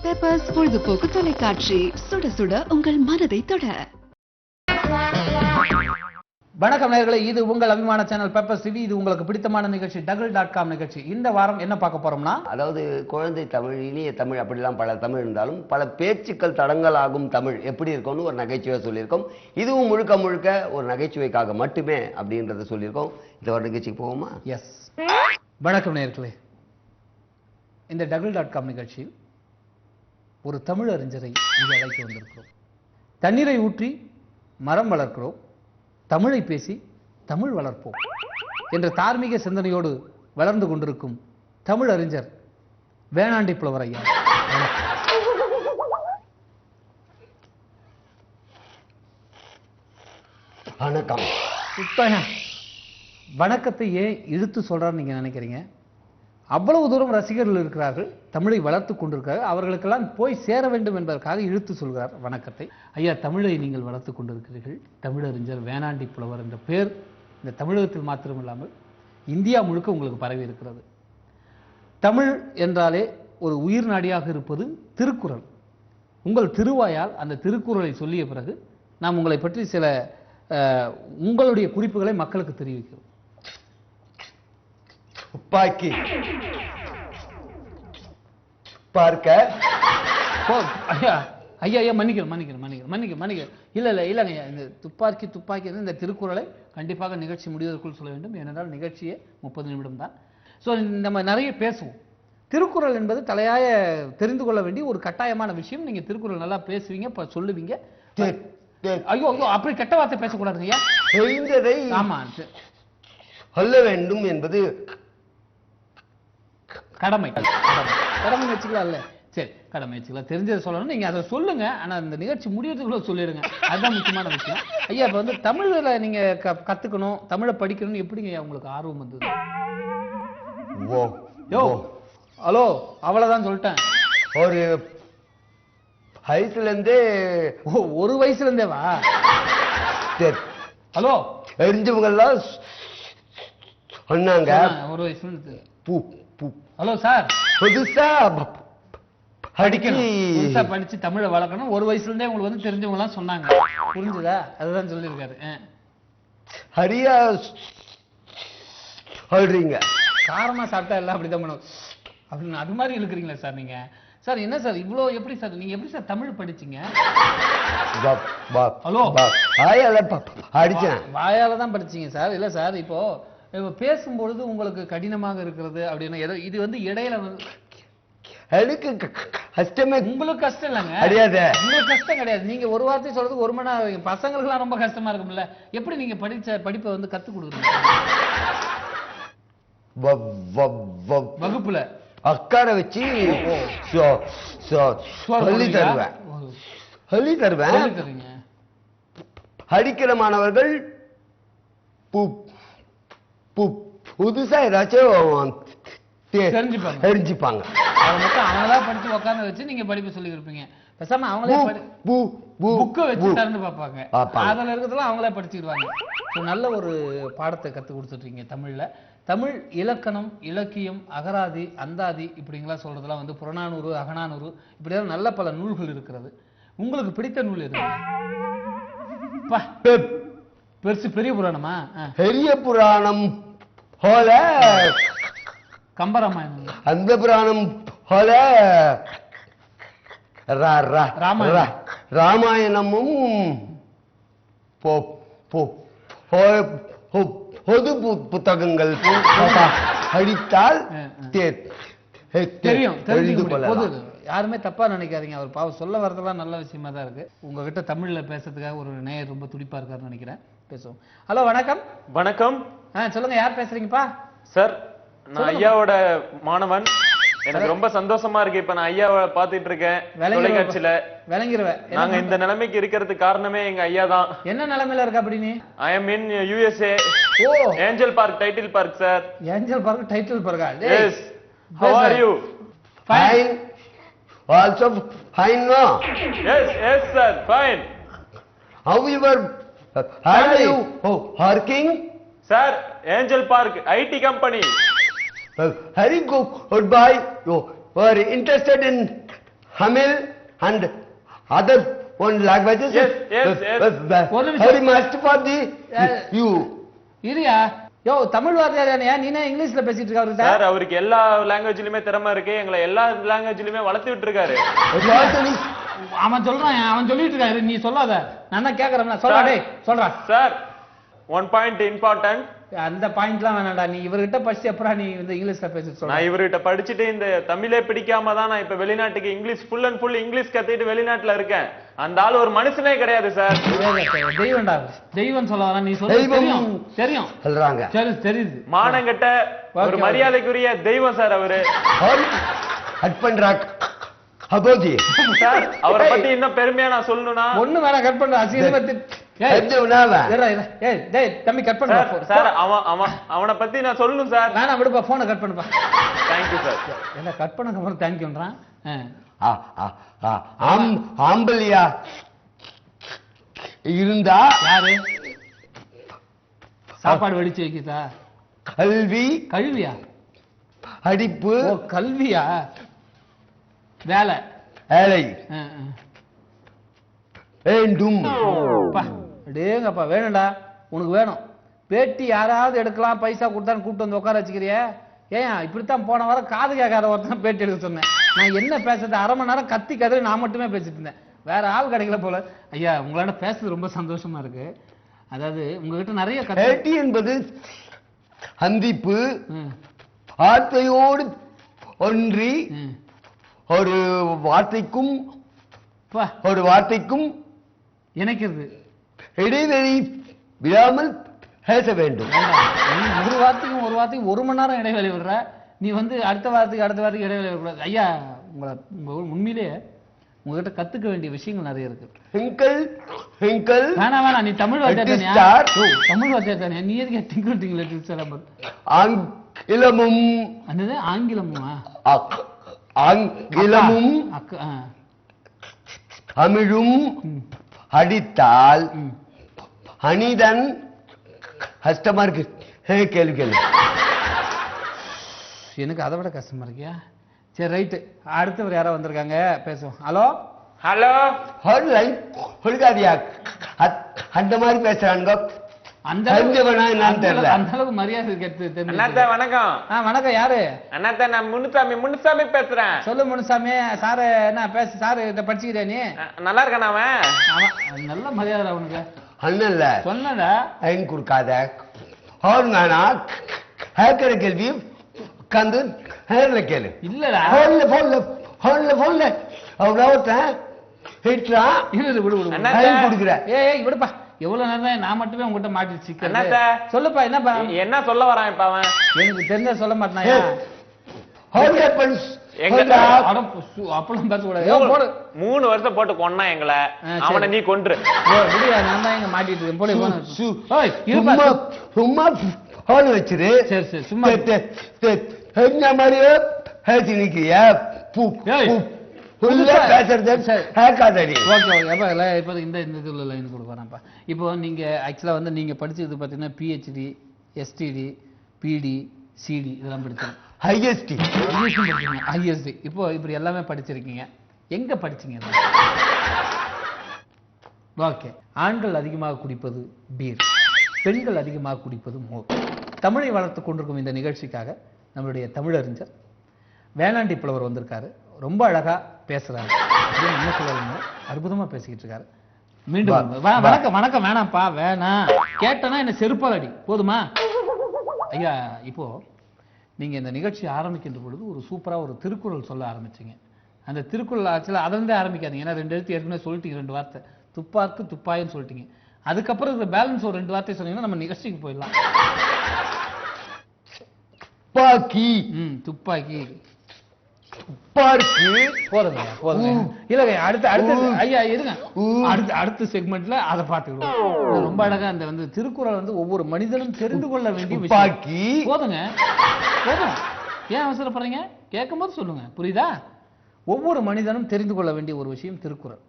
Peppers பொழுதுபோக்கு தொலைக்காட்சி, சுட சுட உங்கள் மனதை தொட. வணக்கம் நேயர்களே, இது உங்கள் அபிமான சேனல் பெப்பர்ஸ் டிவி. இது உங்களுக்கு பிடித்தமான நிகழ்ச்சி double.com நிகழ்ச்சி. இந்த வாரம் என்ன பார்க்க போறோம்னா, அதாவது குழந்தை தமிழ், இனிய தமிழ், அப்படிலாம் பல தமிழ் இருந்தாலும் பல பேச்சுக்கள் தடங்கலாகும் தமிழ் எப்படி இருக்கும்னு ஒரு நகைச்சுவை சொல்லியிருக்கோம். இதுவும் முழுக்க முழுக்க ஒரு நகைச்சுவைக்காக மட்டுமே அப்படின்றத சொல்லியிருக்கோம். இந்த ஒரு நிகழ்ச்சிக்கு போவோமா? எஸ். வணக்கம் நேயர்களே, இந்த double.com நிகழ்ச்சியில் ஒரு தமிழ் அறிஞரை இங்கே அழைத்து வந்திருக்கிறோம். தண்ணீரை ஊற்றி மரம் வளர்க்கிறோம், தமிழை பேசி தமிழ் வளர்ப்போம் என்ற தார்மீக சிந்தனையோடு வளர்ந்து கொண்டிருக்கும் தமிழ் அறிஞர் வேணாண்டி புலவர் ஐயா. வணக்கம். வணக்கத்தை ஏன் இழுத்து சொல்றான்னு நீங்க நினைக்கிறீங்க? அவ்வளவு தூரம் ரசிகர்கள் இருக்கிறார்கள், தமிழை வளர்த்து கொண்டிருக்கிறார்கள், அவர்களுக்கெல்லாம் போய் சேர வேண்டும் என்பதற்காக இழுத்து சொல்கிறார் வணக்கத்தை. ஐயா, தமிழை நீங்கள் வளர்த்து கொண்டிருக்கிறீர்கள். தமிழறிஞர் வேணாண்டி புலவர் என்ற பெயர் இந்த தமிழகத்தில் மாத்திரமில்லாமல் இந்தியா முழுக்க உங்களுக்கு பரவி இருக்கிறது. தமிழ் என்றாலே ஒரு உயிர் நாடியாக இருப்பது திருக்குறள். உங்கள் திருவாயால் அந்த திருக்குறளை சொல்லிய பிறகு நாம் உங்களை பற்றி சில உங்களுடைய குறிப்புகளை மக்களுக்கு தெரிவிக்கிறோம். துப்பாக்கி பார்க்க ஐயா ஐயா ஐயா மன்னிக்கிறேன். இல்லைங்க, இந்த துப்பாக்கி இந்த திருக்குறளை கண்டிப்பாக நிகழ்ச்சி முடிவதற்குள் சொல்ல வேண்டும். ஏனென்றால் நிகழ்ச்சியே 30 நிமிடம் தான். ஸோ நம்ம நிறைய பேசுவோம். திருக்குறள் என்பது தலையாய தெரிந்து கொள்ள வேண்டிய ஒரு கட்டாயமான விஷயம். நீங்க திருக்குறள் நல்லா பேசுவீங்க, சொல்லுவீங்க. ஐயோ அப்படி கெட்ட வார்த்தை பேசக்கூடாதுங்க ஐயா. தெரிந்ததை ஆமா சொல்ல வேண்டும் என்பது கடமை வச்சுக்கலாம். இல்ல சரி, கடமை வச்சுக்கலாம். தெரிஞ்சதை சொல்லணும், நீங்க அதை சொல்லுங்க. ஆனா இந்த நிகழ்ச்சி முடியறதுக்குள்ள சொல்லிடுங்க, அதுதான் முக்கியமான விஷயம். ஐயா, இப்ப வந்து தமிழ்ல நீங்க கத்துக்கணும், தமிழை படிக்கணும்னு எப்படிங்க உங்களுக்கு ஆர்வம் வந்தது? யோ ஹலோ, அவ்வளவுதான் சொல்லிட்டேன். ஒரு வயசுல இருந்தே. ஒரு வயசுல இருந்தே வா. ஹலோ, தெரிஞ்சவங்க எல்லாம் சொன்னாங்க. ஒரு வயசுல இருந்து. ஹலோ சார், புதுசா படிச்சு தமிழை வளர்க்கணும், ஒரு வயசுல இருந்தே உங்களுக்கு வந்து தெரிஞ்சவங்க எல்லாம் சொன்னாங்க. புரிஞ்சுதா? அதுதான் சொல்லியிருக்காரு. ஹரியா சொல்றீங்க. காரமா சாப்பிட்டா எல்லாம் அப்படிதான் பண்ணுவோம் அப்படின்னு அது மாதிரி இருக்கிறீங்களா சார் நீங்க? சார் என்ன சார் இவ்வளோ எப்படி சார் நீங்க எப்படி சார் தமிழ் படிச்சீங்க? ஹலோ, வாயால தான் படிச்சீங்க சார்? இல்ல சார், இப்போ பேசும்பொழுது உங்களுக்கு கடினமாக இருக்கிறது அப்படின்னா இது வந்து இடையில கஷ்டமே. உங்களுக்கு கஷ்டம் இல்லைங்க, உங்களுக்கு கஷ்டம் கிடையாது. நீங்க ஒரு வார்த்தை சொல்றதுக்கு 1 மணி நேரம் பசங்களுக்கு எல்லாம் ரொம்ப கஷ்டமா இருக்கும்ல. எப்படி நீங்க படிப்பை வந்து கத்து கொடுக்குறீங்க? வகுப்புல அக்காரை வச்சு சொல்லி தருவேன். படிக்கிற மாணவர்கள் புதுசா ஏதாச்சும் தெரிஞ்சுப்பாங்க. அவங்களா படிச்சு உட்கார்ந்து வச்சு நீங்க படிப்பு சொல்லி கொடுப்பீங்க. பேசாம அவங்களே புக்கை வச்சு திறந்து பார்ப்பாங்க, அதுல இருக்கிறதெல்லாம் அவங்களே படிச்சுடுவாங்க. நல்ல ஒரு பாடத்தை கத்து கொடுத்துட்டீங்க தமிழ்ல. தமிழ் இலக்கணம், இலக்கியம், அகராதி, அந்தாதி இப்படிங்களா சொல்றதெல்லாம் வந்து புறநானூறு, அகநானூறு இப்படியெல்லாம் நல்ல பல நூல்கள் இருக்கிறது. உங்களுக்கு பிடித்த நூல் எது? பெரிய புராணமா? பெரிய புராணம் போல கம்பராமாயணம், அந்த புராணம் போல ராமாயணமும் பொது புத்தகங்கள் படித்தால் தெரியும். யாருமே தப்பா நினைக்காதீங்க. அவர் பாவம் சொல்ல வரதெல்லாம் நல்ல விஷயமா தான் இருக்கு. உங்ககிட்ட தமிழ்ல பேசுறதுக்காக ஒரு நேயர் ரொம்ப துடிப்பா இருக்காருன்னு நினைக்கிறேன். பேசுவோம். ஹலோ, வணக்கம். வணக்கம். சொல்லுங்க, யார் பேசுறீங்கப்பா? சார், நான் ஐயாவோட மாணவன். எனக்கு ரொம்ப சந்தோஷமா இருக்கு. இப்ப நான் ஐயாவை பாத்துட்டு இருக்கேன் தொலைக்காட்சியில. விளங்கிருவேன். நாங்க இந்த நிலைமைக்கு இருக்கிறதுக்கு காரணமே எங்க ஐயா தான். என்ன நிலைமையில இருக்க அப்படின்னு? I am in USA. Oh, angel park title park sir. Angel park title பார்க்கா? Yes. How are you? Fine. Also fine, no? Yes sir, fine. How you working? Sir, Angel Park IT company. Very good. Goodbye. You are interested in Tamil and other one languages. Yes. ஒரு நிமிஷம். Very much for the you. இரியா யோ தமிழ் வார்த்தையா நீனே இங்கிலீஷ்ல பேசிட்டு இருக்க அவர்கிட்ட sir அவருக்கு எல்லா லாங்குவேஜ்லயுமே திறமை இருக்கு எங்களை எல்லா லாங்குவேஜ்லயுமே வளர்த்து விட்டுருக்காரு அவன் சொல்றான் அவன் சொல்லிட்டு இருக்காரு நீ சொல்லாத நான் தான் கேக்குறேன் சொல்றா டேய் சொல்றா சார் ஒன் பாயிண்ட் இம்பார்ட்டன்ட் அந்த பாயிண்ட்லாம் வேணாம்டா நீ இவர்கிட்ட படிச்சு எப்பறா நீ இந்த இங்கிலீஷ்ல பேசிட்டு சொல்ற நான் இவர்கிட்ட படிச்சுட்டு இந்த தமிழே பிடிக்காம தான் நான் இப்ப வெளிநாட்டுக்கு English full and full English கத்திட்டு வெளிநாட்டுல இருக்கேன் அந்த ஆள் ஒரு மனுஷனே கிடையாது சார் தெய்வம்டா தெய்வம் சொல்ல வர நீ சொல்ல தெரியும் தெரியும் சொல்றாங்க சரி தெரியுது மானங்கட்ட ஒரு மரியாதைக்குரிய தெய்வம் சார் அவரு கட் பண்றாக் அபோதி சார் அவரை பத்தி இன்னும் பெருமையா நான் சொல்லணும்னா ஒண்ணு வேணா கட் பண்ற அசிங்கமா தம்பி கட் பண்ண சார் அவனை பத்தி நான் சொல்லணும் சார் வேணா விடுப்பா போனை கட் பண்ணுப்பா தேங்க்யூ சார் என்ன கட் பண்ணக்கு அப்புறம் தேங்க்யூன்றான் ஆம்பலியா இருந்தா யாரு சாப்பாடு வெடிச்சு வைக்கிதா கல்வி கல்வியா அடிப்பு ஓ கல்வியா வேலை வேலை வேண்டும் டேங்கப்பா வேணும்டா உனக்கு வேணும் பேட்டி யாராவது எடுக்கலாம் பைசா கொடுத்தான்னு கூப்பிட்டு வந்து உட்கார வச்சுக்கிறிய ஏன் இப்படித்தான் போன வாரம் காது கேட்காத ஒருத்தன் பேட்டி எடுக்க சொன்னேன் நான் என்ன பேசுறது அரை மணி நேரம் கத்தி கதறி நான் மட்டுமே பேசிட்டு இருந்தேன் வேற ஆள் கிடைக்கல போல ஐயா உங்களோட பேசுறது ரொம்ப சந்தோஷமா இருக்கு அதாவது உங்ககிட்ட நிறைய பேட்டி என்பது சந்திப்பு வார்த்தையோடு ஒன்றி ஒரு வார்த்தைக்கும் இணைக்கிறது இடைவெளி விடாமல் பேச வேண்டும் ஒரு வார்த்தைக்கும் ஒரு மணி நேரம் இடைவெளி விடுற நீ வந்து அடுத்த வாரத்துக்கு இடைவெளி விடக்கூடாது ஐயா உங்களை உண்மையிலேயே உங்ககிட்ட கத்துக்க வேண்டிய விஷயங்கள் நிறைய இருக்கு வேணாம் நீ தமிழ் வார்த்தை தமிழ் வார்த்தை தானே நீ எதுக்கு டிங்கிள் ஆங்கிலமும் என்னது ஆங்கிலமுமா ஆங்கிலமும் தமிழும் அடித்தால் அனிதன் கஷ்டமா இருக்கு கேள்வி எனக்கு அதை விட கஷ்டமா இருக்கியா சரி ரைட்டு அடுத்தவர் யாரோ வந்திருக்காங்க பேசுவோம் ஹலோ சொல்லுகாதியா அந்த மாதிரி பேசுறாங்க அந்த அளவுக்கு மரியாதை வணக்கம் வணக்கம் யாரு அண்ணாத்த நான் முனுசாமி பேசுறேன் சொல்லு முனுசாமி சாரு என்ன பேசு சாரு இத படிச்சுக்கிறியா நீ நல்லா இருக்கான அவன் நல்ல மரியாதை அவனுக்கு அண்ணல்ல சொன்னடா ஐன் கொடுக்காத அவனுங்கண்ணா கேட்கிற கேள்வி உட்காந்து நேர்ல கேளு இல்லடா போன்ல அவ்வளோட்டேன் விடுப்பா எவ்வளவு நேரம் நான் மட்டுமே உங்ககிட்ட மாட்டி சிக்கன் சொல்லுப்பா என்னப்பா என்ன சொல்ல வரான் இப்ப அவன் எனக்கு தெரிஞ்ச சொல்ல மாட்டாயா அப்பெல்லாம் பேசக்கூடாது 3 வருஷம் போட்டு கொன்னா எங்களை அவனை நீ கொன்று நான் தான் எங்க மாட்டிட்டு இருக்கேன் போல சும்மா போன் வச்சிரு சரி சரி சும்மா மாதிரியே பேசி நிக்கிறியா இப்போ நீங்க ஆக்சுவலா வந்து நீங்க படிச்சது பாத்தீங்கன்னா பிஹெச்டி எஸ்டிடி பிடி சிடி இதெல்லாம் படிச்சீங்க ஐஎஸ்டி இப்போ இப்படி எல்லாமே படிச்சிருக்கீங்க எங்க படிச்சீங்க ஓகே ஆண்கள் அதிகமாக குடிப்பது பீர் பெண்கள் அதிகமாக குடிப்பது மோர் தமிழை வளர்த்து கொண்டிருக்கும் இந்த நிகழ்ச்சிக்காக நம்மளுடைய தமிழறிஞர் வேளாண்டி புலவர் வந்திருக்காரு ரொம்ப அழகா பேசுறாரு என்ன சொல்லுங்க அற்புதமா பேசிக்கிட்டு இருக்காரு மீண்டும் வணக்கம் வணக்கம் வேணாம்ப்பா வேணாம் கேட்டனா என்ன செருப்பால் அடி போதுமா ஐயா இப்போ நீங்க இந்த நிகழ்ச்சி ஆரம்பிக்கின்ற பொழுது ஒரு சூப்பரா ஒரு திருக்குறள் சொல்ல ஆரம்பிச்சீங்க அந்த திருக்குறள் ஆக்சுவலா அதிலிருந்தே ஆரம்பிக்காதீங்க ஏன்னா 2 எழுத்து ஏற்கனவே சொல்லிட்டீங்க 2 வார்த்தை துப்பாக்கு துப்பாயன்னு சொல்லிட்டீங்க அதுக்கப்புறம் இந்த பேலன்ஸ் ஒரு 2 வார்த்தை சொன்னீங்கன்னா நம்ம நிகழ்ச்சிக்கு போயிடலாம் துப்பாக்கி துப்பாக்கி போதுங்க இல்ல அடுத்த ஐயா இருங்க அடுத்த செக்மெண்ட்ல அதை பார்த்துக்கிடுவோம் ரொம்ப அழகா அந்த வந்து திருக்குறள் வந்து ஒவ்வொரு மனிதனும் தெரிந்து கொள்ள வேண்டிய விஷயம் போதுங்க போதும் ஏன் அவசரப்படுறீங்க கேட்கும்போது சொல்லுங்க புரியுதா ஒவ்வொரு மனிதனும் தெரிந்து கொள்ள வேண்டிய ஒரு விஷயம் திருக்குறள்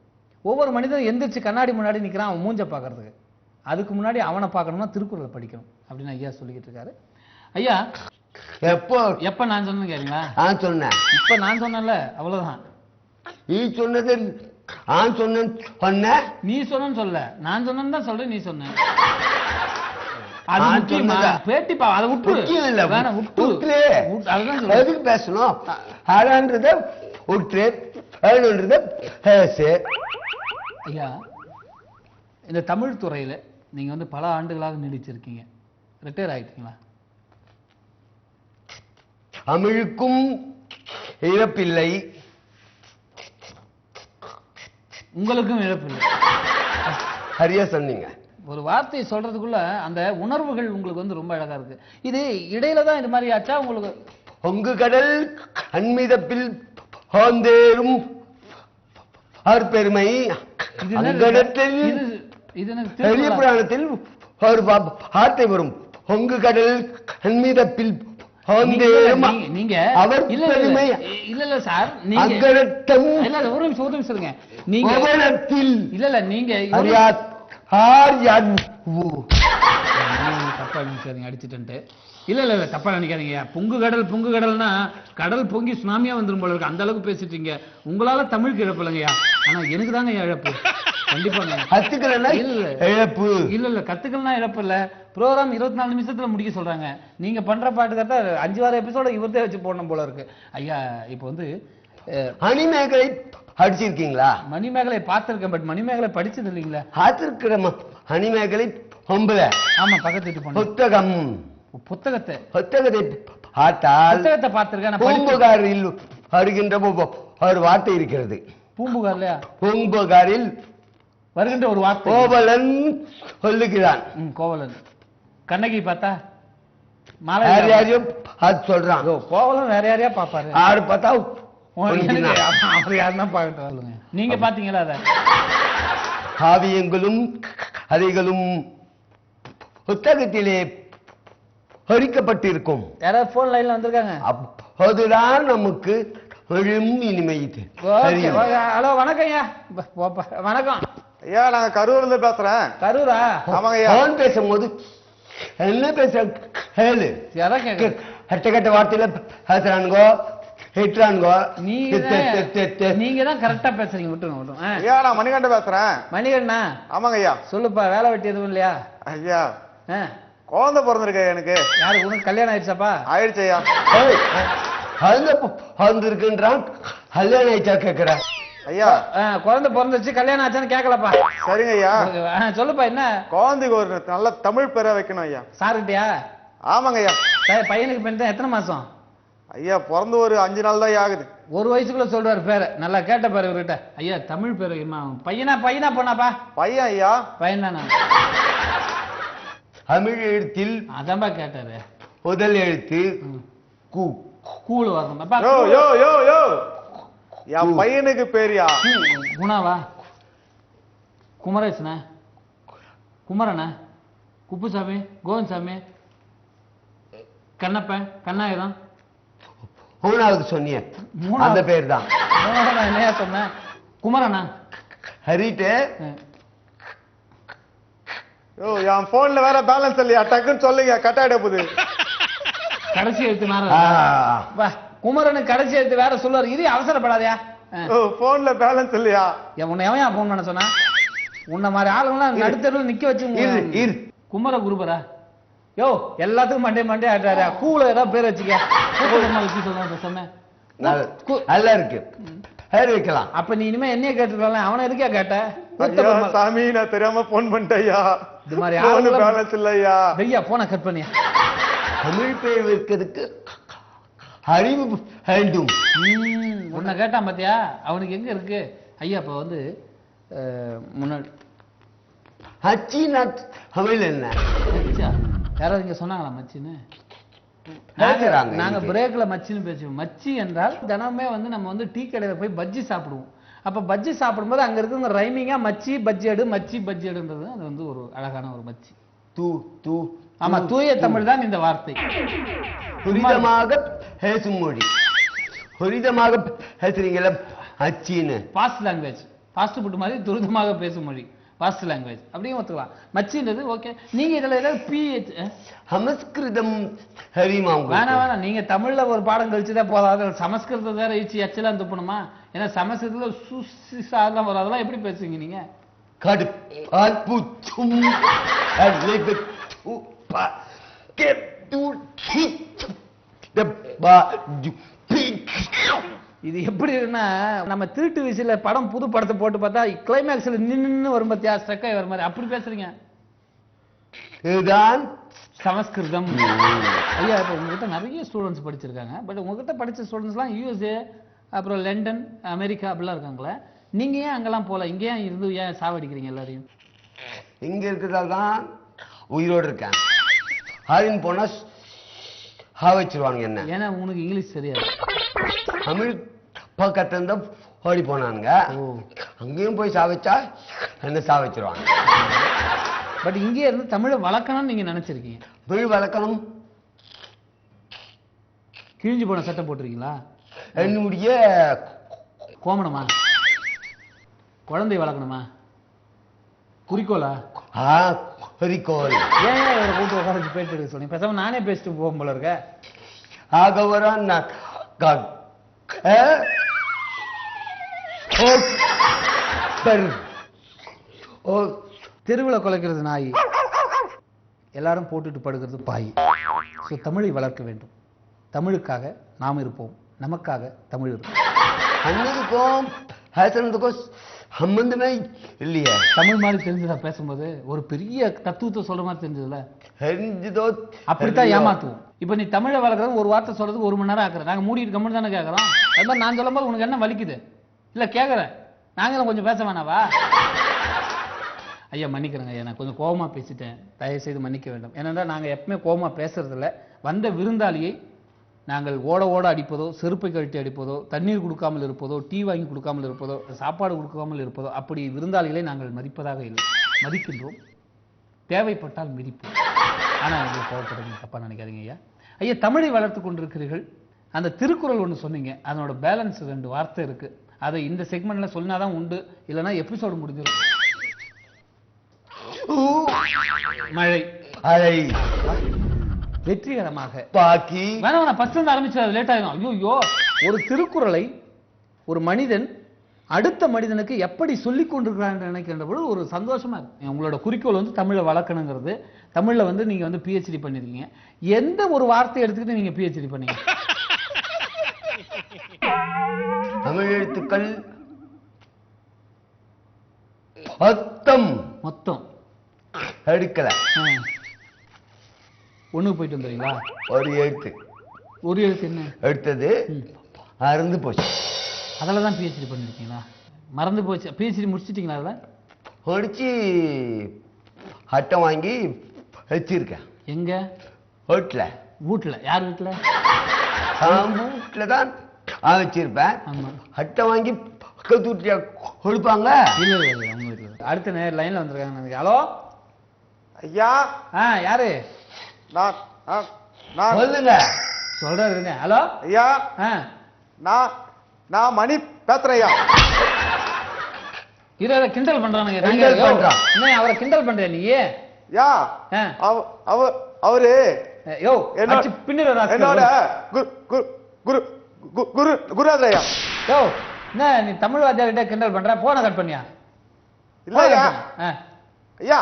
ஒவ்வொரு மனிதனும் எந்திரிச்சு கண்ணாடி முன்னாடி நிக்கிறான் அவன் மூஞ்ச பாக்குறதுக்கு அதுக்கு முன்னாடி அவனை பார்க்கணும்னா திருக்குறளை படிக்கணும் அப்படின்னு ஐயா சொல்லிக்கிட்டு இருக்காரு ஐயா எப்ப நான் சொன்னேன் கேளுங்களா சொன்னேன் இப்ப நான் சொன்னேன்ல அவ்வளவுதான் நீ சொன்னது நான் சொன்ன நீ சொன்னு சொல்ல, நான் சொன்னு தான் சொல்றேன். நீ சொன்ன அது நான் முக்கியமா? சொன்னதா? பேட்டி பா, அதை விட்டு முக்கியம் இல்ல, வேணாம், விட்டு அதுதான் சொல்றேன். எதுக்கு பேசணும்? ஆறான்றத விட்டு வேணுன்றத பேசு. ஐயா, இந்த தமிழ் துறையில நீங்க வந்து பல ஆண்டுகளாக நீடிச்சிருக்கீங்க, ரிட்டையர் ஆயிட்டீங்களா? தமிழுக்கும் இழப்பில்லை, உங்களுக்கும் இழப்பில்லை. சரியா சொன்னீங்க. ஒரு வார்த்தையை சொல்றதுக்குள்ள அந்த உணர்வுகள் உங்களுக்கு வந்து ரொம்ப அழகா இருக்கு. இது இடையில தான் இது மாதிரி ஆச்சா உங்களுக்கு? பொங்கு கடல் அன்மிதப்பில் ஹோந்தேரும் பெருமை இது என்ன? அங்கடத்தில் இது எனக்கு பெரிய திருக்குறளா? புராணத்தில் ஒரு வார்த்தை வரும். பொங்கு கடல் அன்மிதப்பில் ஹோந்தேரும் நீங்க அவர் இல்ல பெருமை இல்ல சார், நீங்க அங்கடத்தம் இல்ல ஒரு நிமிஷம் இருங்க. நீங்க பவனத்தில் இல்ல நீங்க அறியாத் ஆர்யான் தப்பா நினைக்காதீங்க, அடிச்சுட்டு. இல்ல தப்பா நினைக்காதீங்க. பொங்கு கடல்னா கடல் பொங்கி சுனாமியா வந்துரும் போல இருக்கு, அந்த அளவுக்கு பேசிட்டீங்க. உங்களால தமிழுக்கு இழப்பு இல்லைங்கய்யா, ஆனா எனக்கு தாங்க இழப்பு. கண்டிப்பாங்க. கத்துக்கலன்னா இழப்பு. இல்ல கத்துக்கலன்னா இழப்பு இல்ல. ப்ரோக்ராம் 24 நிமிஷத்துல முடிக்க சொல்றாங்க. நீங்க பண்ற பாட்டு கரெக்டா 5-6 எபிசோட இவர்தே வச்சு போடணும் போல இருக்கு. ஐயா, இப்போ வந்து மணிமேகலை படிச்சிருக்கீங்களா? மணிமேகலை பார்த்திருக்கேன், பட் மணிமேகலை படிச்சது இல்லைங்களா? பார்த்திருக்கிற மணிமேகலை பொம்பளை. ஆமா, பக்கத்து வீட்டு பொண்ணு. புத்தகம் புத்தகத்தை பார்த்தால் புத்தகத்தை பார்த்திருக்கேன். பூம்புகாரில் வருகின்ற ஒரு வார்த்தை இருக்கிறது. பூம்புகார்லயா? பூம்புகாரில் வருகின்ற ஒரு வார்த்தை கோவலன் சொல்லுகிறான். கோவலன். கண்ணகி பார்த்தா வேற யாரையும் அது சொல்றான். கோவலன் வேற யாரையா பாப்பாரு? யாரு பார்த்தா அவர் யாருன்னா பாக்கட்டும். சொல்லுங்க, நீங்க பாத்தீங்களா அத? காவியங்களும் கதைகளும் புத்தகத்திலே பொறிக்கப்பட்டிருக்கும். யாராவது போன் லைன்ல வந்திருக்காங்க? அப்போதுதான் நமக்கு இனிமை. ஹலோ, வணக்கம் ஐயா. வணக்கம் ஐயா, நாங்க கரூர்ல இருந்து பேசுறேன். கரூரா? ஆமாங்க ஐயா. போன் பேசும்போது என்ன பேச கேளு. யாரா கேட்க? கட்ட வார்த்தையில பேசுறானுங்கோ, ஹிட்றானுங்கோ. நீங்க தான் கரெக்டா பேசுறீங்க. விட்டுருங்க. ஐயா, நான் மணிகண்டன் பேசுறேன். மணிகண்ணா? ஆமாங்க ஐயா. சொல்லுப்பா, வேலை வெட்டி எதுவும் இல்லையா? ஐயா, குழந்தை பிறந்திருக்கு எனக்கு. யாருக்கு? உனக்கு கல்யாணம் ஆயிடுச்சாப்பா? ஆயிடுச்சு ஐயா. குழந்தை இருக்குன்றான், கல்யாணம் ஆயிடுச்சா கேக்குற? ஐயா, குழந்தை பிறந்துச்சு, கல்யாணம் ஆச்சான்னு கேட்கலப்பா. சரிங்க ஐயா. சொல்லுப்பா, என்ன? குழந்தைக்கு ஒரு நல்ல தமிழ் பேரை வைக்கணும் ஐயா. சாருட்டியா? ஆமாங்க ஐயா. பையனுக்கு பெண் எத்தனை மாசம்? ஐயா, பிறந்து ஒரு 5 நாள் தான் ஆகுது. ஒரு வயசுக்குள்ள சொல்றாரு பேரை. நல்லா கேட்ட பேரு இவர்கிட்ட. ஐயா, தமிழ் பேரு பையனா பொண்ணாப்பா? பையன் ஐயா. பையன் தானா? தமிழ் எழுத்தில் அதான்பா கேட்டாரு. முதல் எழுத்து கூழ் வரணும். யோ யோ யோ யோ, என் பையனுக்கு பேரியா? குணாவா? குமரேசனா? குமரனா? குப்புசாமி? கோவிந்தசாமி? கண்ணப்பன்? கண்ணாயிரம்? 3வது சொன்னிய அந்த பேர் தான். என்னையா சொன்ன? குமரனா? ஹரிட்டு. யோ, என் போன்ல வேற பேலன்ஸ் இல்லையா, டக்குன்னு சொல்லுங்க, கட்டாயிட போகுது. கடைசி எழுத்து மாற. குமரனு கடைசி எழுத்து வேற சொல்லுவாரு. இது அவசரப்படாதயா. போன்ல பேலன்ஸ் இல்லையா? உன்னை எவன் போன் பண்ண சொன்னா? உன்ன மாதிரி ஆளுங்களாம் நடுத்தருவில் நிக்க வச்சு. குமர குருபரா? யோ, எல்லாத்துக்கும் மண்டே ஆட்டாரு. கூல ஏதாவது பேர் வச்சுக்க. வச்சு சொன்ன நல்லா இருக்கு, பேர் வைக்கலாம். அப்ப நீ இனிமே என்னைய கேட்டுக்கலாம். அவனை எதுக்கா கேட்ட? சாமி, நான் தெரியாம போன் பண்ணிட்டேயா. இது மாதிரி பேலன்ஸ் இல்லையா? ஐயா, போனை கட் பண்ணியா. தமிழ் பேர் வைக்கிறதுக்கு அறிவு வேண்டும். உன்னை கேட்டான் பாத்தியா? அவனுக்கு எங்க இருக்கு? ஐயா, இப்ப வந்து முன்னாடி தமிழ் என்ன யாராவது இங்க சொன்னாங்களா மச்சின்னு? நாங்க பேசுறாங்க. பிரேக்ல மச்சின்னு பேசுவோம். மச்சி என்றால் தினமே வந்து நம்ம வந்து டீ கடையில போய் பஜ்ஜி சாப்பிடுவோம். அப்ப பஜ்ஜி சாப்பிடும்போது அங்க இருக்கிற ரைமிங்கா மச்சி பஜ்ஜி எடு, மச்சி பஜ்ஜி எடுன்றது அது வந்து ஒரு அழகான ஒரு மச்சி. ஆமா, தூய தமிழ் தான் இந்த வார்த்தை. துரிதமாக பேசும் மொழி. துரிதமாக பேசுறீங்கள மச்சின்னு. Fast language. ஃபாஸ்ட் ஃபுட் மாதிரி துரிதமாக பேசும் மொழி. ஃபாஸ்ட் லாங்குவேஜ் அப்படியே ஒத்துக்கலாம். மச்சின்றது ஓகே. நீங்க இதுல ஏதாவது பிஹெச் சமஸ்கிருதம் தெரியுமா? வேணாம். நீங்க தமிழ்ல ஒரு பாடம் கழிச்சுதான் போதாது. சமஸ்கிருதம் வேற இச்சு எச்சலாம் துப்பணுமா? ஏன்னா சமஸ்கிருதத்துல சுசிசாலாம் வரும், அதெல்லாம் எப்படி பேசுவீங்க நீங்க? இது எப்படி இருக்குன்னா நம்ம திருட்டு விசில படம் புது படத்தை போட்டு பார்த்தா கிளைமேக்ஸ்ல நின்னு வரும் பத்தியா ஸ்ட்ரக் வர மாதிரி அப்படி பேசுறீங்க. இதுதான் சமஸ்கிருதம். ஐயா இப்போ உங்ககிட்ட நிறைய ஸ்டூடெண்ட்ஸ் படிச்சிருக்காங்க. பட் உங்ககிட்ட படிச்ச ஸ்டூடெண்ட்ஸ்லாம் யூஎஸ்ஏ அப்புறம் லண்டன் அமெரிக்கா அப்படிலாம் இருக்காங்களே, நீங்க ஏன் அங்கெல்லாம் போல? இங்க ஏன் இருந்து ஏன் சாவடிக்கிறீங்க எல்லாரையும்? இங்க இருக்கிறதால தான் உயிரோடு இருக்கேன். ஆவின் போனா வச்சிருவாங்க என்ன. ஏன்னா உனக்கு இங்கிலீஷ் தெரியாது. தமிழ் பக்கத்துல இருந்தா ஓடி போனானுங்க, அங்கேயும் போய் சாவச்சா என்ன சாவச்சிருவாங்க. பட் இங்கே இருந்து தமிழை வளர்க்கணும்னு நீங்க நினைச்சிருக்கீங்க. தமிழ் வளர்க்கணும். கிழிஞ்சு போன சட்டை போட்டிருக்கீங்களா? என்னுடைய கோமணமா? குழந்தை வளர்க்கணுமா? குறிக்கோளா? குறிக்கோள். ஏன் அவரை கூட்டு உட்கார வச்சு பேசிட்டு இருக்க சொன்னீங்க? பேசாம நானே பேசிட்டு போகும் போல இருக்க. ஆகவரான் தெருவுல குலைக்கிறது நாய், எல்லாரும் போட்டுட்டு படுக்கிறது பாய். ஸோ தமிழை வளர்க்க வேண்டும். தமிழுக்காக நாம் இருப்போம், நமக்காக தமிழ் இருக்கும். அண்ணனுக்கும் ஹேசனுக்கும் சம்பந்தமே இல்லையே. தமிழ் மாதிரி தெரிஞ்சதா பேசும்போது? ஒரு பெரிய தத்துவத்தை சொல்ற மாதிரி தெரிஞ்சதுல தெரிஞ்சதோ அப்படித்தான் ஏமாத்துவோம். இப்ப நீ தமிழை வளர்க்கறது ஒரு வார்த்தை சொல்றதுக்கு 1 மணி நேரம் ஆக்குற. நாங்க மூடிட்டு கம்மி தானே கேட்கறோம். அது மாதிரி நான் சொல்லும் போது உனக்கு என்ன வலிக்குது? இல்ல கேட்கறேன், நாங்களும் கொஞ்சம் பேச வேணாவா? ஐயா மன்னிக்கிறேங்க ஐயா, நான் கொஞ்சம் கோபமா பேசிட்டேன், தயவு செய்து மன்னிக்க வேண்டும். ஏனென்றால் நாங்கள் எப்பவுமே கோபமா பேசுறது இல்லை. வந்த விருந்தாளியை நாங்கள் ஓட ஓட அடிப்பதோ, செருப்பை கழட்டி அடிப்பதோ, தண்ணீர் கொடுக்காமல் இருப்பதோ, டீ வாங்கி கொடுக்காமல் இருப்பதோ, சாப்பாடு கொடுக்காமல் இருப்பதோ, அப்படி விருந்தாளிகளை நாங்கள் மதிப்பதாக இல்லை. மதிக்கின்றோம், தேவைப்பட்டால் மிதிப்போம். ஆனால் நீங்கள் கோவப்படுறீங்க, தப்பா நினைக்காதீங்க ஐயா. ஐயா தமிழை வளர்த்து கொண்டிருக்கிறீர்கள். அந்த திருக்குறள் ஒன்று சொன்னீங்க, அதனோட பேலன்ஸ் 2 வார்த்தை இருக்கு. அதை இந்த செக்மெண்ட்ல சொன்னாதான் உண்டு, இல்லைன்னா எபிசோடு முடிஞ்சிடும். மழை அலை வெற்றிகரமாக பாக்கி வேணாம், நான் ஃபர்ஸ்ட் இருந்து ஆரம்பிச்சு லேட் ஆகும். ஐயோ, ஒரு திருக்குறளை ஒரு மனிதன் அடுத்த மனிதனுக்கு எப்படி சொல்லிக் கொண்டிருக்கிறான் நினைக்கின்ற பொழுது ஒரு சந்தோஷமா இருக்கு. உங்களோட குறிக்கோள் வந்து தமிழை வளர்க்கணுங்கிறது. தமிழ்ல வந்து நீங்க வந்து PhD பண்ணிருக்கீங்க. எந்த ஒரு வார்த்தை எடுத்துக்கிட்டு நீங்க PhD பண்ணீங்க? தமிழ் எழுத்துக்கள் மொத்தம் எடுக்கல. ஒண்ணுக்கு போயிட்டு வந்துறீங்களா? ஒரு எழுத்து என்ன எடுத்தது மறந்து போச்சு. அதில் தான் PhD பண்ணிருக்கீங்களா? மறந்து போச்சு. PhD முடிச்சிட்டீங்களா? அதில் முடிச்சு அட்டம் வாங்கி வச்சிருக்கேன். எங்க? வீட்டுல. வீட்டுல? யார் வீட்டுல? வீட்டுல தான் வச்சிருப்பேன். அட்டை வாங்கி கொடுப்பாங்க. இல்ல இல்ல உங்க வீட்டுல. அடுத்த நேரம் லைன்ல வந்திருக்காங்க. ஹலோ ஐயா. யாரு? நான் சொல்லுங்க. சொல்றாருங்க. ஹலோ ஐயா. நான் மணி பேசுறேன் ஐயா. இத கிண்டல் பண்றானுங்க. அவரை கிண்டல் பண்ற நீ? யா அவரு யோ என்னோட குருராஜையா. யோ என்ன நீ தமிழ் வாத்தியார்கிட்ட கிண்டல் பண்ற? போனை கட் பண்ணியா? இல்லையா ஐயா.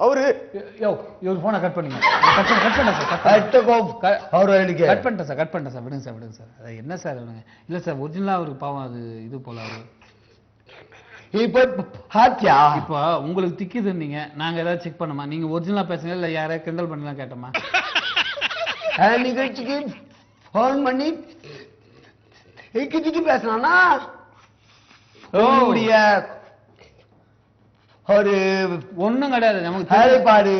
அவரு யோ இவர் போனை கட் பண்ணுங்க. கட் பண்ணிட்டேன் சார். விடுங்க சார். அது என்ன சார்? இல்ல சார், ஒரிஜினலா அவருக்கு பாவம் அது இது போல. அவரு இப்ப உங்களுக்கு திக்குது, நீங்க நாங்க ஏதாவது செக் பண்ணமா? நீங்க ஒரிஜினலா பேசுங்க, இல்ல யாரையா கிண்டல் பண்ணலாம் கேட்டோமா? நிகழ்ச்சிக்கு போன் பண்ணி பேசினா ஒரு ஒண்ணும் கிடையாது. நமக்கு வேலைப்பாடு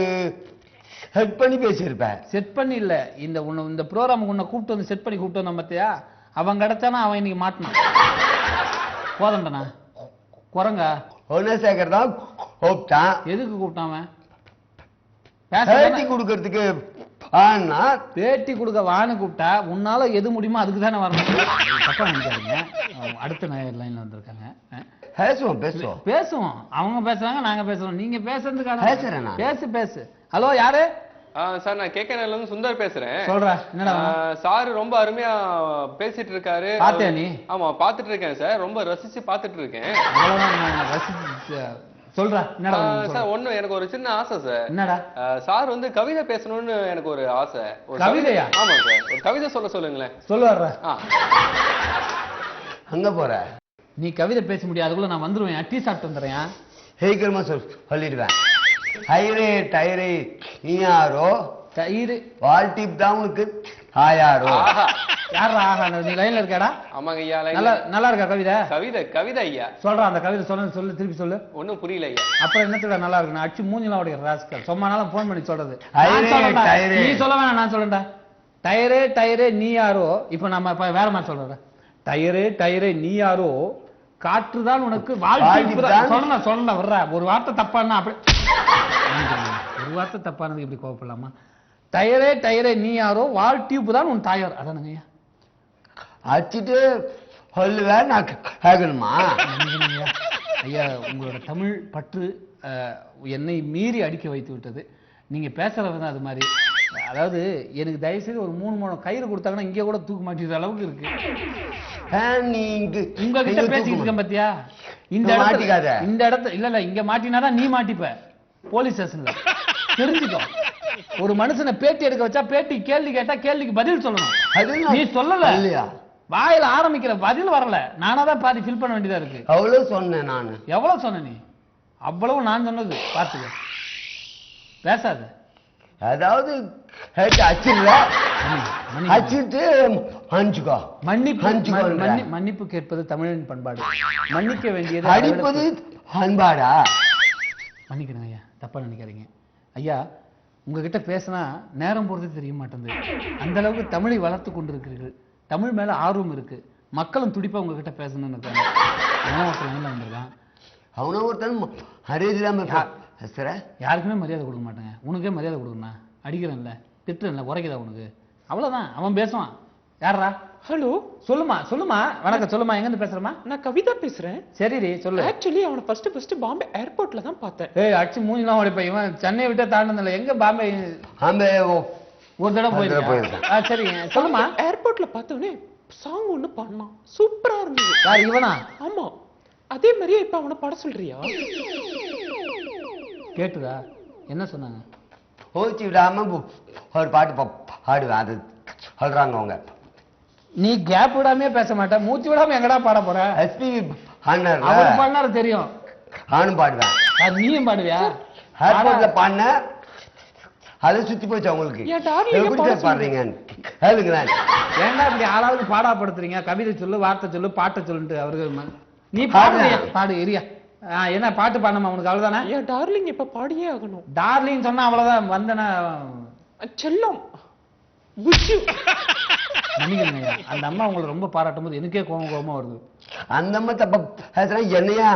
செட் பண்ணி பேசியிருப்பேன். செட் பண்ணி இல்ல, இந்த ப்ரோக்ராமுக்கு உன்னை கூப்பிட்டு வந்து செட் பண்ணி கூப்பிட்டு வந்தோம் பார்த்தியா? அவன் கிடைச்சானா அவன் இன்னைக்கு மாட்டினான். போதண்டனா குரங்க குணசேகர் தான் கூப்பிட்டான். எதுக்கு கூப்பிட்டான் அவன்? பேட்டி கொடுக்கறதுக்கு. பேட்டி கொடுக்க வான்னு கூப்பிட்டா உன்னால எது முடியுமோ அதுக்கு தானே வரணும். தப்பா நினைக்காதீங்க. அடுத்த லைன்ல வந்திருக்காங்க. பேசுவோம். அவங்க பேசுறாங்க, நாங்க பேசுறோம். நீங்க பேசுறதுக்கான பேசு. ஹலோ யாரு? சார் நான் கேக்கனல்ல இருந்து சுந்தர் பேசுறேன். சொல்றா என்னடா சார் ரொம்ப அருமையா பேசிட்டு இருக்காரு. பாத்தியா நீ? ஆமா பாத்துட்டு இருக்கேன் சார், ரொம்ப ரசிச்சு பாத்துட்டு இருக்கேன். சொல்றா என்னடா சார் ஒண்ணு எனக்கு ஒரு சின்ன ஆசை சார். என்னடா? சார் வந்து கவிதை பேசணும்னு எனக்கு ஒரு ஆசை. கவிதையா? ஆமா சார், ஒரு கவிதை சொல்லுங்களேன். சொல்லுவாரா? அங்க போற நீ கவிதை பேச முடியாது, அதுக்குள்ள நான் வந்துருவேன், டீ சாப்பிட்டு வந்துடுறேன். சீக்கிரமா சொல்லிடுவேன். ஹைரே டயரே நீ யாரோ தயிர் வாழ்டிப் தான் உனக்கு ஆயாரோ. யாரா ஆஹா? நீ லைன்ல இருக்காடா? ஆமாங்க ஐயா. நல்லா இருக்கா கவிதை? கவிதை ஐயா. சொல்றா அந்த கவிதை சொல்லு திருப்பி சொல்லு. ஒண்ணும் புரியல ஐயா. அப்புறம் என்னத்துக்கு நல்லா இருக்கு? அடிச்சு மூஞ்சிலாம் உடைய ராஸ்கல் சும்மானாலும் போன் பண்ணி சொல்றது. நீ சொல்ல வேணாம், நான் சொல்லண்டா. டயரே டயரே நீ யாரோ. இப்ப நம்ம வேற மாதிரி சொல்ற. டயரே டயரே நீ யாரோ காற்றுதான் உனக்கு சொல்ல வர்ற. ஒரு வார்த்தை தப்பானா அப்படி ஒரு வார்த்தை தப்பானதுக்கு இப்படி கோவப்படலாமா? டயரே டயரே நீ யாரோ வால் டியூப் தான் உன் தாயார். அதானுங்க ஐயா. அடிச்சுட்டு சொல்லுவேன் நான் கேட்கணுமா? ஐயா உங்களோட தமிழ் பற்று என்னை மீறி அடிக்க வைத்து விட்டது. நீங்க பேசுறது அது மாதிரி. அதாவது எனக்கு தயவு செய்து ஒரு 3 மூணு கயிறு கொடுத்தாங்கன்னா இங்கே கூட தூக்க மாட்டேங்கிற அளவுக்கு இருக்கு. உங்ககிட்ட பேசிக்கிட்டு இருக்கேன் பாத்தியா? இந்த இடத்துல இல்ல இங்க மாட்டினாதான் நீ மாட்டிப்ப போலீஸ் ஸ்டேஷன்ல. தெரிஞ்சுக்கோ. ஒரு மனுஷனை பேட்டி எடுக்க வச்சா பேட்டி கேள்வி கேட்டா கேள்விக்கு பதில் சொல்லணும். நீ சொல்லல இல்லையா? வாயில ஆரம்பிக்கிற பதில் வரல. நானாதான் பாதி ஃபில் பண்ண வேண்டியதா இருக்கு. அவ்வளவு சொன்னேன் நான். எவ்வளவு சொன்ன நீ? அவ்வளவு நான் சொன்னது பாத்துக்க. பேசாத. அதாவது மன்னிப்பு கேட்பது தமிழின் பண்பாடு. மன்னிக்க வேண்டியது அடிப்பது அன்பாடா? மன்னிக்கிறேன் ஐயா, தப்பா நினைக்காதீங்க ஐயா. உங்ககிட்ட பேசினா நேரம் போறது தெரிய மாட்டேங்குது. அந்த அளவுக்கு தமிழை வளர்த்து கொண்டிருக்கிறீர்கள். தமிழ் மேல ஆர்வம் இருக்கு. மக்களும் துடிப்பா உங்ககிட்ட பேசணும்னு இருக்காங்க. வந்திருக்கான் அவன ஒருத்தன் மரியாதை யாருக்குமே மரியாதை கொடுக்க மாட்டேங்க. உனக்கே மரியாதை கொடுக்கணும். அடிக்கிறேன்ல, திட்டுறேன்ல, உரைக்குதா உனக்கு? அவ்வளவுதான். அவன் பேசுவான். யாரா? ஹலோ, சொல்லுமா. வணக்கம். சொல்லுமா, எங்க இருந்து பேசுறமா? நான் கவிதா பேசுறேன். சரி சொல்லு. ஆக்சுவலி அவனை ஃபர்ஸ்ட் பாம்பே ஏர்போர்ட்ல தான் பார்த்தேன். அடிச்சு மூஞ்சிலாம் ஓடிப்ப. இவன் சென்னை விட்டு தாண்டதில்ல. எங்க பாம்பே ஒரு தடவை போயிருக்கேன். சரி சொல்லுமா. ஏர்போர்ட்ல பார்த்தவனே சாங் ஒண்ணு பாடினான். சூப்பரா இருந்தது. யார் இவனா? ஆமா. அதே மாதிரியே இப்ப அவனை பாட சொல்றியா? கேட்டுதா? என்ன சொன்னாங்க? ஓச்சி விடாம ஒரு பாட்டு பாடுவேன். அது சொல்றாங்க அவங்க. நீ கேப் விடாமே பேச மாட்டேன். மூச்சு விடாம எங்கடா பாட போற? எஸ்பி பாடினாரு தெரியும். நானும் பாடுவேன். நீயும் பாடுவியா? ஏர்போர்ட்ல பாடின அதை சுத்தி போச்சு அவங்களுக்கு. பாடுறீங்க ஏன்னா இப்படி ஆளாவது பாடாப்படுத்துறீங்க? கவிதை சொல்லு, வார்த்தை சொல்லு, பாட்டை சொல்லுட்டு அவர்கள். நீ பாடு ஏரியா. என்ன பாட்டு பாடணுமா உனக்கு? அவ்வளவுதானே? ஏன் டார்லிங் இப்ப பாடியே ஆகணும். டார்லிங் சொன்னா அவ்வளவுதான். வந்தனா செல்லம். மன்னிக்கணுங்க. அந்த அம்மா உங்களை ரொம்ப பாராட்டும் போது எனக்கே கோபமா வருது. அந்த அம்மா தப்ப என்னையா?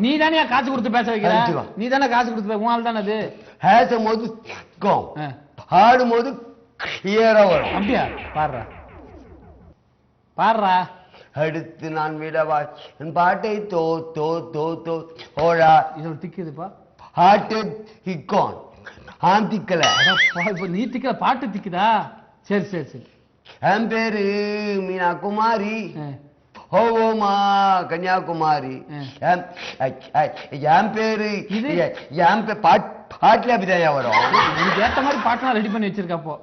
நீ தானே காசு கொடுத்து பேச வைக்கிற? நீ தானே காசு கொடுத்து உன் தானே அது. பேசும்போது ஆடும்போது வரும். அப்படியா? பாடுறா. அடுத்து நான் விடவா என் பாட்டை தோ தோ தோ தோ ஓடா. இது திக்குதுப்பா. பாட்டு திக்கோன் ஆன் திக்கல. நீ திக்கல, பாட்டு திக்குதா? சரி. என் பேரு மீனா குமாரி. ஓமா கன்னியாகுமாரி. என் பேரு பாட்டுல அப்படிதான் வரும். இதுக்கு ஏத்த மாதிரி பாட்டுலாம் ரெடி பண்ணி வச்சிருக்கப்போ.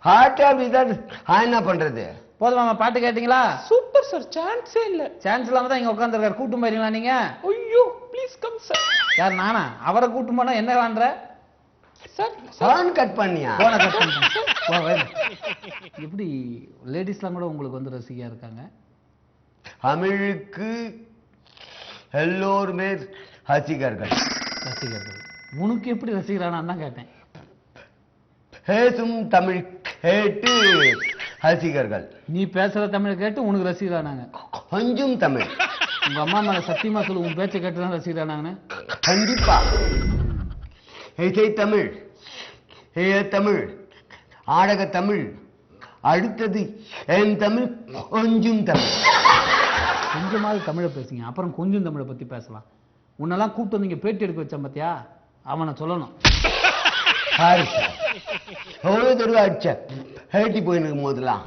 பாட்டு அப்படிதான். என்ன பண்றது? போதுமா? பாட்டு கேட்டீங்களா? Super sir. சான்ஸே இல்ல. சான்ஸ் இல்லாம தான் இங்க உட்கார்ந்துருக்காரு. கூட்டும் போறீங்களா நீங்க? ஐயோ ப்ளீஸ் கம் சார். யார்? நானா? அவரை கூட்டும் போனா என்ன பண்ற சார்? கட் பண்ணியா? எப்படி லேடிஸ்லாம் கூட உங்களுக்கு வந்து ரசிகையா இருக்காங்க? தமிழுக்கு எல்லோருமே ரசிகர்கள். உனக்கு எப்படி ரசிகரானா தான் கேட்டேன். பேசும் தமிழ் கேட்டு ரசிகர்கள். நீ பேசுற தமிழ் கேட்டு உனக்கு ரசிகரானாங்க. கொஞ்சம் தமிழ். உங்க அம்மா மேல சத்தியமா சொல்லு, உன் பேச்சை கேட்டு தான் ரசிகரானாங்க. கண்டிப்பா. இசை தமிழ், தமிழ், ஆடக தமிழ், அடுத்தது என் தமிழ், கொஞ்சம் தமிழ். கொஞ்சமாவது தமிழை பேசுங்க, அப்புறம் கொஞ்சம் தமிழை பத்தி பேசலாம். உன்னெல்லாம் கூப்பிட்டு வந்தீங்க பேட்டி எடுக்க வச்சேன் பாத்தியா? அவனை சொல்லணும். ஹாரிஸ் எவ்வளோ தடவை அடிச்சேன் ஹேட்டி போயின்னு போதெல்லாம்.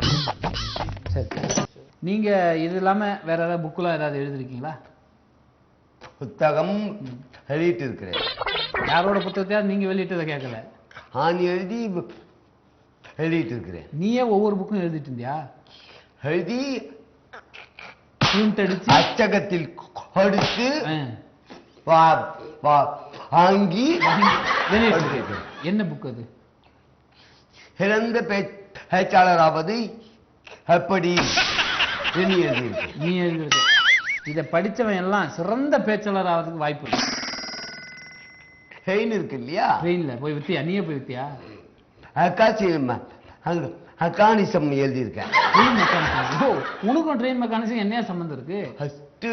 சரி, நீங்க இது இல்லாம வேற ஏதாவது புக்கெல்லாம் ஏதாவது எழுதிருக்கீங்களா? புத்தகம் எழுதிட்டு இருக்கிறேன். யாரோட புத்தகத்தையாவது நீங்க வெளியிட்டதை கேட்கல. ஆணி எழுதி எழுதிட்டு இருக்கிறேன். நீயே ஒவ்வொரு புக்கும் எழுதிட்டு இருந்தியா? எழுதி பிரிண்ட் அடிச்சு அச்சகத்தில் கொடுத்து ஆ, வாங்கி வெளியிட்டு. என்ன புக் அது? சிறந்த பேச்சாளராவது எப்படி நீ எழுதியிருக்கேன். நீ எழுதிருக்க. இதை படிச்சவன் எல்லாம் சிறந்த பேச்சாளர் ஆகிறதுக்கு வாய்ப்பு இருக்கு. ட்ரெயின் இருக்கு இல்லையா, ட்ரெயின்ல போய் வித்தியா? நீயே போய் வித்தியா? அக்கானிசம் எழுதியிருக்கேன். Train mechanism. ஓ, உனக்கும் ட்ரெயின் மெக்கானிசம் என்ன சம்பந்தம் இருக்கு? ஃபர்ஸ்ட்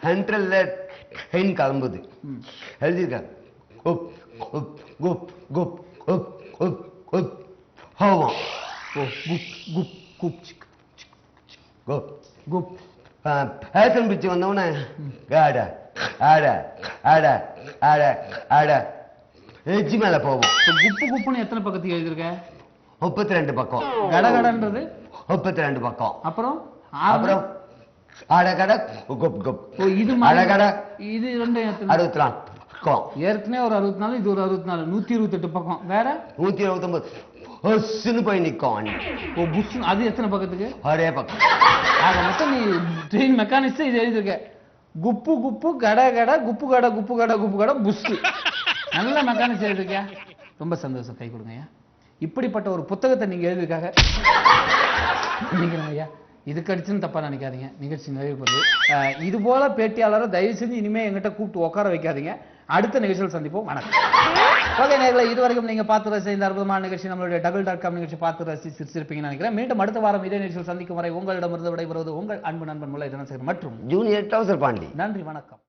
சென்ட்ரல்ல ட்ரெயின் கிளம்புது எழுதியிருக்கேன். குப் குப் குப் குப் குப் குப் குப் போவோம். ஓ, குப் குப் குப் சிக் குப் குப். பேசன் பிடிச்சி வந்தவன ஆட ஆட ஆட ஆட ஆட எஜ்ஜி மேல போவோம். குப்பு குப்புன்னு எத்தனை பக்கத்துக்கு எழுதிருக்க? 32 பக்கம். கடகடன்றது 32 பக்கம். அப்புறம் அப்புறம் அடகட குப் குப். ஓ, இது அடகட இது ரெண்டும் எத்தனை? 64 பக்கம். ஏற்கனவே ஒரு 64, இது ஒரு 64, 128 பக்கம். வேற 129 ஒஸ்ஸுன்னு போய் நிற்கும். ஓ, புஷ். அது எத்தனை பக்கத்துக்கு? ஒரே பக்கம். ஆக மொத்தம் நீ ட்ரெயின் மெக்கானிக்ஸ் இது எழுதிருக்க. குப்பு குப்பு கட கட குப்பு கட குப்பு கட குப்பு கட புஷ். நல்ல மெக்கானிக்ஸ் எழுதிருக்கியா? ரொம்ப சந்தோஷம். கை கொடுங்கய்யா. இப்படிப்பட்ட ஒரு புத்தகத்தை நீங்க எழுதிருக்காங்க நினைக்கிறேன் ஐயா. இதுக்கு அடிச்சுன்னு தப்பா நினைக்காதீங்க. நிகழ்ச்சி நிறைவு பெறுது. இது போல பேட்டியாளரை தயவு செஞ்சு இனிமே எங்கிட்ட கூப்பிட்டு உட்கார வைக்காதீங்க. அடுத்த நிகழ்ச்சியில் சந்திப்போம். வணக்கம். ஓகே நேயர்களே, இதுவரைக்கும் நீங்க பார்த்து ரசித்த இந்த அற்புதமான நிகழ்ச்சி நம்மளுடைய double.com நிகழ்ச்சி பார்த்து ரசித்து சிரிச்சிருப்பீங்கன்னு நினைக்கிறேன். மீண்டும் அடுத்த வாரம் இதே நிகழ்ச்சியில் சந்திக்கும் வரை உங்களிடமிருந்து விடைபெறுவது உங்கள் அன்பு நண்பன் முல்லை தனசேகர் மற்றும் ஜூனியர் டவுசர் பாண்டி. நன்றி, வணக்கம்.